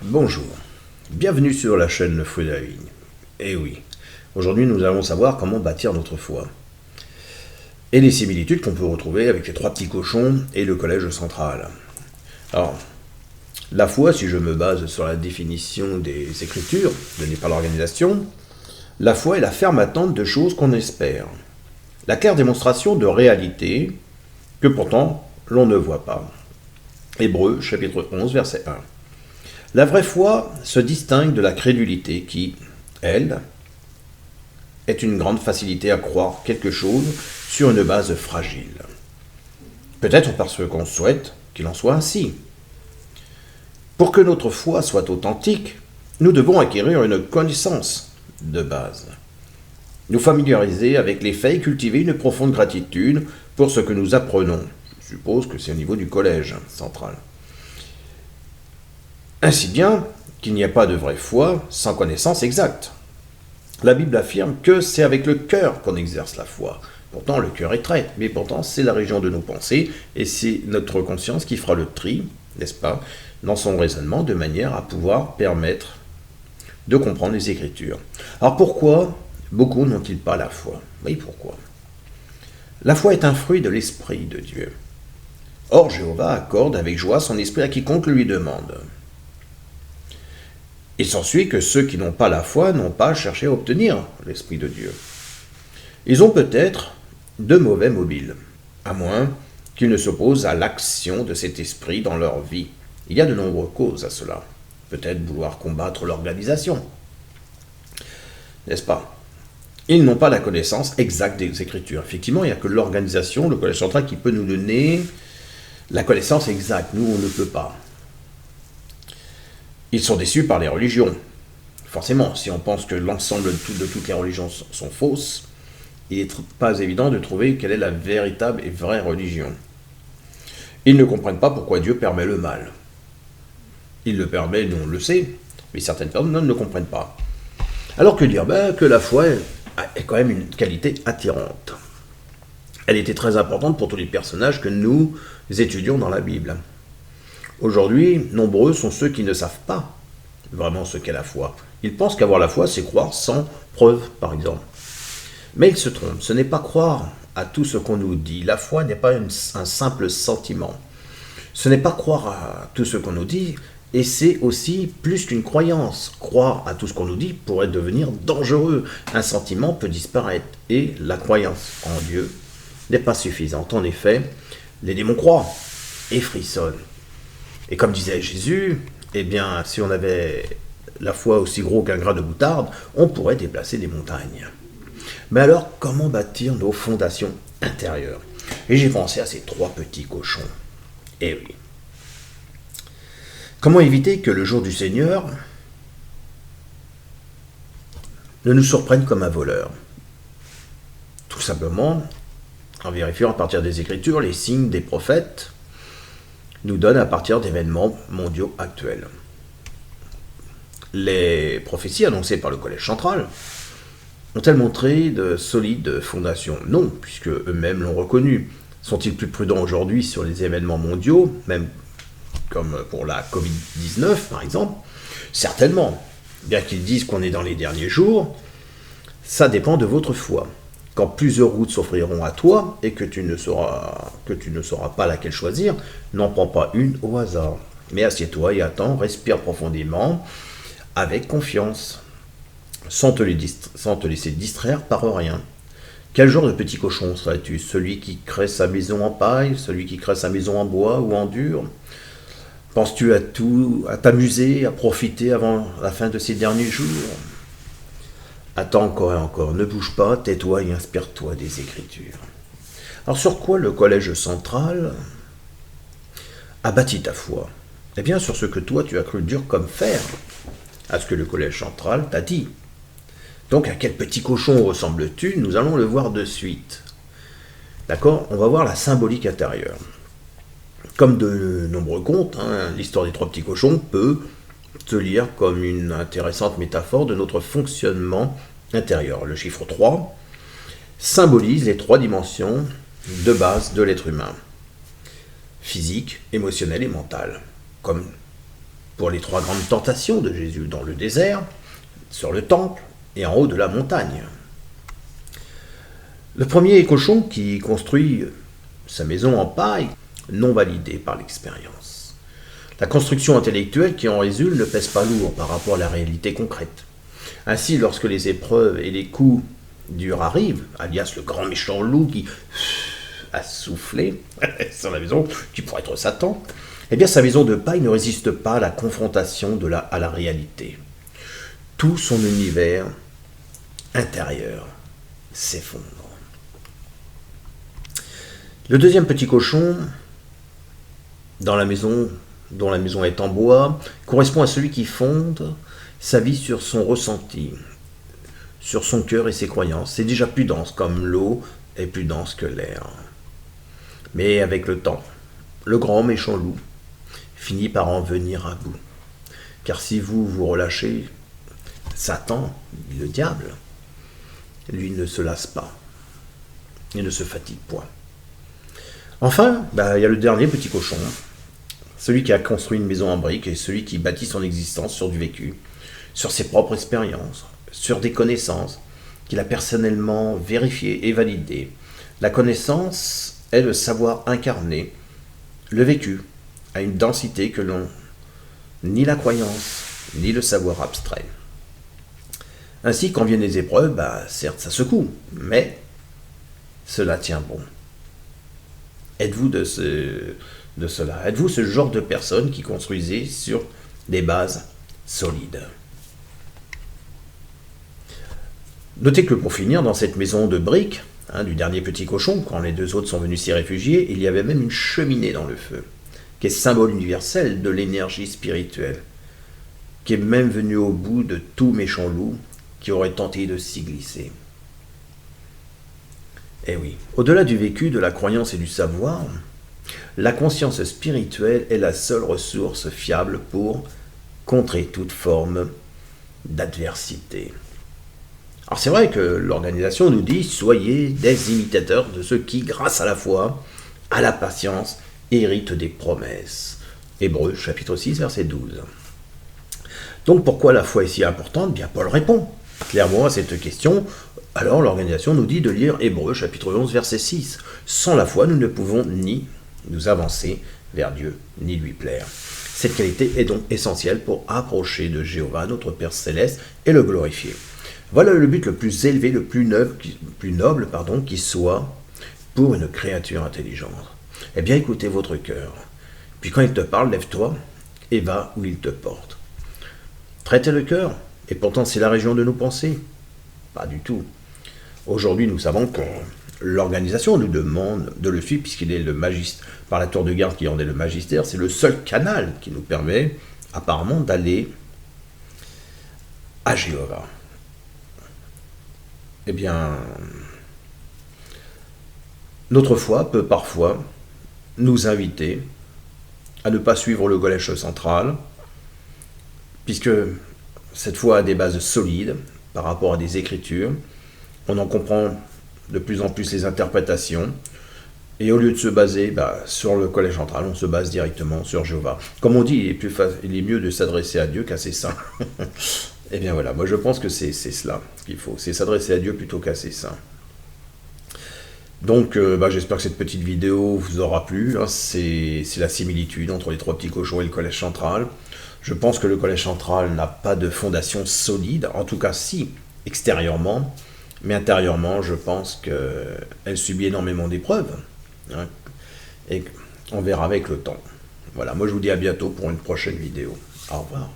Bonjour, bienvenue sur la chaîne Le Fruit de la Vigne. Eh oui, aujourd'hui nous allons savoir comment bâtir notre foi. Et les similitudes qu'on peut retrouver avec les trois petits cochons et le collège central. Alors, la foi, si je me base sur la définition des Écritures, donnée par l'organisation, la foi est la ferme attente de choses qu'on espère. La claire démonstration de réalité que pourtant l'on ne voit pas. Hébreux, chapitre 11, verset 1. La vraie foi se distingue de la crédulité qui, elle, est une grande facilité à croire quelque chose sur une base fragile. Peut-être parce qu'on souhaite qu'il en soit ainsi. Pour que notre foi soit authentique, nous devons acquérir une connaissance de base. Nous familiariser avec les faits et cultiver une profonde gratitude pour ce que nous apprenons. Je suppose que c'est au niveau du collège central. Ainsi bien qu'il n'y a pas de vraie foi sans connaissance exacte. La Bible affirme que c'est avec le cœur qu'on exerce la foi. Pourtant, le cœur est traître, mais pourtant, c'est la région de nos pensées, et c'est notre conscience qui fera le tri, n'est-ce pas, dans son raisonnement, de manière à pouvoir permettre de comprendre les Écritures. Alors pourquoi beaucoup n'ont-ils pas la foi? Oui, pourquoi? La foi est un fruit de l'Esprit de Dieu. Or, Jéhovah accorde avec joie son esprit à quiconque le lui demande. Il s'ensuit que ceux qui n'ont pas la foi n'ont pas cherché à obtenir l'Esprit de Dieu. Ils ont peut-être de mauvais mobiles, à moins qu'ils ne s'opposent à l'action de cet esprit dans leur vie. Il y a de nombreuses causes à cela. Peut-être vouloir combattre l'organisation. N'est-ce pas? Ils n'ont pas la connaissance exacte des Écritures. Effectivement, il n'y a que l'organisation, le collège central, qui peut nous donner la connaissance exacte. Nous, on ne peut pas. Ils sont déçus par les religions. Forcément, si on pense que l'ensemble de toutes les religions sont fausses, il n'est pas évident de trouver quelle est la véritable et vraie religion. Ils ne comprennent pas pourquoi Dieu permet le mal. Il le permet, nous on le sait, mais certaines personnes ne le comprennent pas. Alors que dire? Que la foi est quand même une qualité attirante. Elle était très importante pour tous les personnages que nous étudions dans la Bible. Aujourd'hui, nombreux sont ceux qui ne savent pas vraiment ce qu'est la foi. Ils pensent qu'avoir la foi, c'est croire sans preuve, par exemple. Mais ils se trompent. Ce n'est pas croire à tout ce qu'on nous dit. La foi n'est pas un simple sentiment. Ce n'est pas croire à tout ce qu'on nous dit, et c'est aussi plus qu'une croyance. Croire à tout ce qu'on nous dit pourrait devenir dangereux. Un sentiment peut disparaître, et la croyance en Dieu n'est pas suffisante. En effet, les démons croient et frissonnent. Et comme disait Jésus, eh bien, si on avait la foi aussi gros qu'un grain de moutarde, on pourrait déplacer des montagnes. Mais alors, comment bâtir nos fondations intérieures? Et j'ai pensé à ces trois petits cochons. Eh oui. Comment éviter que le jour du Seigneur ne nous surprenne comme un voleur? Tout simplement, en vérifiant à partir des Écritures les signes des prophètes, nous donne à partir d'événements mondiaux actuels. Les prophéties annoncées par le collège central ont-elles montré de solides fondations? Non, puisque eux-mêmes l'ont reconnu. Sont-ils plus prudents aujourd'hui sur les événements mondiaux, même comme pour la Covid-19 par exemple? Certainement. Bien qu'ils disent qu'on est dans les derniers jours, ça dépend de votre foi. Quand plusieurs routes s'offriront à toi et que tu ne sauras pas laquelle choisir, n'en prends pas une au hasard. Mais assieds-toi et attends, respire profondément, avec confiance, sans te laisser distraire par rien. Quel genre de petit cochon serais-tu? Celui qui crée sa maison en paille, celui qui crée sa maison en bois ou en dur? Penses-tu à t'amuser, à profiter avant la fin de ces derniers jours? Attends encore et encore, ne bouge pas, tais-toi et inspire-toi des Écritures. Alors sur quoi le collège central a bâti ta foi? Eh bien sur ce que toi tu as cru dur comme fer, à ce que le collège central t'a dit. Donc à quel petit cochon ressembles-tu? Nous allons le voir de suite. D'accord? On va voir la symbolique intérieure. Comme de nombreux contes, l'histoire des trois petits cochons peut se lire comme une intéressante métaphore de notre fonctionnement intérieur. Le chiffre 3 symbolise les trois dimensions de base de l'être humain. Physique, émotionnel et mental. Comme pour les 3 grandes tentations de Jésus dans le désert, sur le temple et en haut de la montagne. Le premier cochon qui construit sa maison en paille, non validé par l'expérience. La construction intellectuelle qui en résulte ne pèse pas lourd par rapport à la réalité concrète. Ainsi, lorsque les épreuves et les coups durs arrivent, alias le grand méchant loup qui a soufflé sur la maison, qui pourrait être Satan, eh bien sa maison de paille ne résiste pas à la confrontation à la réalité. Tout son univers intérieur s'effondre. Le deuxième petit cochon, dont la maison est en bois, correspond à celui qui fonde sa vie sur son ressenti, sur son cœur et ses croyances. C'est déjà plus dense, comme l'eau est plus dense que l'air. Mais avec le temps, le grand méchant loup finit par en venir à bout. Car si vous relâchez, Satan, le diable, lui ne se lasse pas. Il ne se fatigue point. Enfin, il y a le dernier petit cochon, celui qui a construit une maison en briques et celui qui bâtit son existence sur du vécu, sur ses propres expériences, sur des connaissances qu'il a personnellement vérifiées et validées. La connaissance est le savoir incarné, le vécu a une densité que ni la croyance, ni le savoir abstrait. Ainsi, quand viennent les épreuves, certes ça secoue, mais cela tient bon. Êtes-vous de cela? Êtes-vous ce genre de personne qui construisait sur des bases solides? Notez que pour finir, dans cette maison de briques, du dernier petit cochon, quand les 2 autres sont venus s'y réfugier, il y avait même une cheminée dans le feu, qui est symbole universel de l'énergie spirituelle, qui est même venue au bout de tout méchant loup qui aurait tenté de s'y glisser. Eh oui, au-delà du vécu, de la croyance et du savoir, la conscience spirituelle est la seule ressource fiable pour contrer toute forme d'adversité. Alors c'est vrai que l'organisation nous dit « Soyez des imitateurs de ceux qui, grâce à la foi, à la patience, héritent des promesses. » Hébreux, chapitre 6, verset 12. Donc pourquoi la foi est si importante? Bien, Paul répond clairement à cette question. Alors l'organisation nous dit de lire Hébreux, chapitre 11, verset 6. Sans la foi, nous ne pouvons ni nous avancer vers Dieu, ni lui plaire. Cette qualité est donc essentielle pour approcher de Jéhovah, notre Père Céleste, et le glorifier. Voilà le but le plus élevé, le plus noble, qui soit pour une créature intelligente. Eh bien, écoutez votre cœur. Puis quand il te parle, lève-toi et va où il te porte. Traitez le cœur, et pourtant c'est la région de nos pensées. Pas du tout. Aujourd'hui, nous savons que l'organisation nous demande de le suivre, puisqu'il est le magistère, par la tour de garde qui en est le magistère, c'est le seul canal qui nous permet apparemment d'aller à Jéhovah. Eh bien, notre foi peut parfois nous inviter à ne pas suivre le collège central, puisque cette foi a des bases solides par rapport à des écritures. On en comprend de plus en plus les interprétations, et au lieu de se baser sur le collège central, on se base directement sur Jéhovah. Comme on dit, il est mieux de s'adresser à Dieu qu'à ses saints. Eh bien voilà, moi je pense que c'est cela qu'il faut, c'est s'adresser à Dieu plutôt qu'à ses saints. Donc j'espère que cette petite vidéo vous aura plu. C'est la similitude entre les 3 petits cochons et le collège central. Je pense que le collège central n'a pas de fondation solide, en tout cas si, extérieurement, mais intérieurement, je pense qu'elle subit énormément d'épreuves, et on verra avec le temps. Voilà, moi je vous dis à bientôt pour une prochaine vidéo. Au revoir.